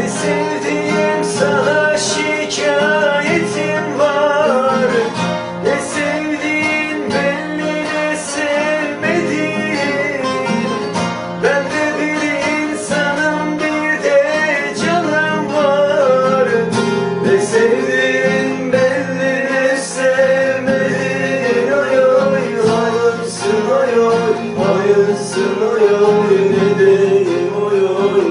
Sevdiğim sana şikayetim var. Ne sevdiğin belli ne sevmediğin. Ben de bir insanım, bir de canım var. Ne sevdiğin belli ne sevmediğin. Oy oy hayırsın oy oy, hayırsın oy oy, ne diyeyim oy oy.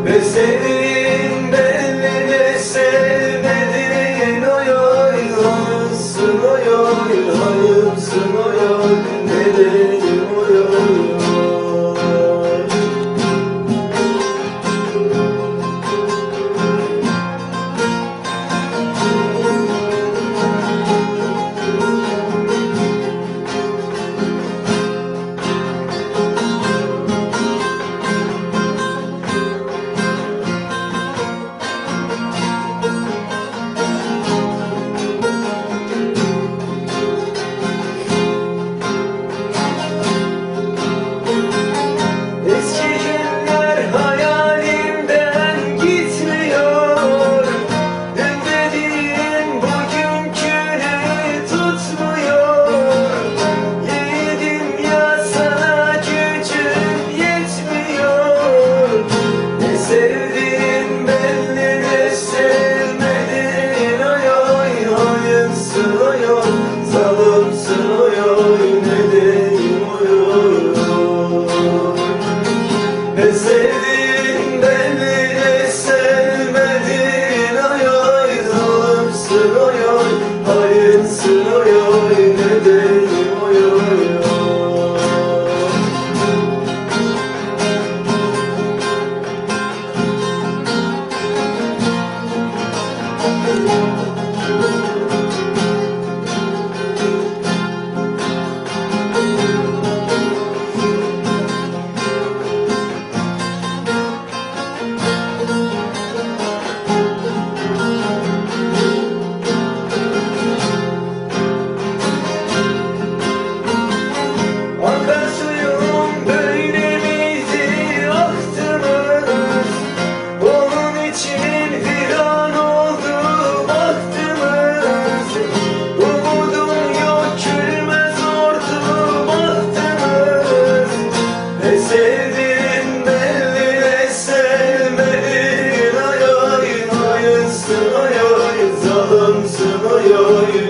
Ne sevdiğin belli ne sevmediğin. Oy oy hayırsın oy oy, hayırsın oy oy, ne diyeyim oy oy. Eski günler hayalimden gitmiyor. Dün dediğin bugünkünü tutmuyor. Yiğidim ya sana gücüm yetmiyor. Ne sevdiğin belli ne sevmediğin. Oy oy hayırsın oy oy, zalimsin oy oy, ne diyeyim oy oy. Ne sevdiğin belli ne sevmediğin. Oy oy zalimsin oy oy, hayırsın oy oy, ne diyeyim oy oy. Akarsuyum böyle miydi aktımız? Onun için viran oldu bahtımız. Umudum yok gülmez ordu bahtımız. Ne sevdiğin belli ne sevmediğin. Oy oy hayırsın oy oy, zalimsin oy oy,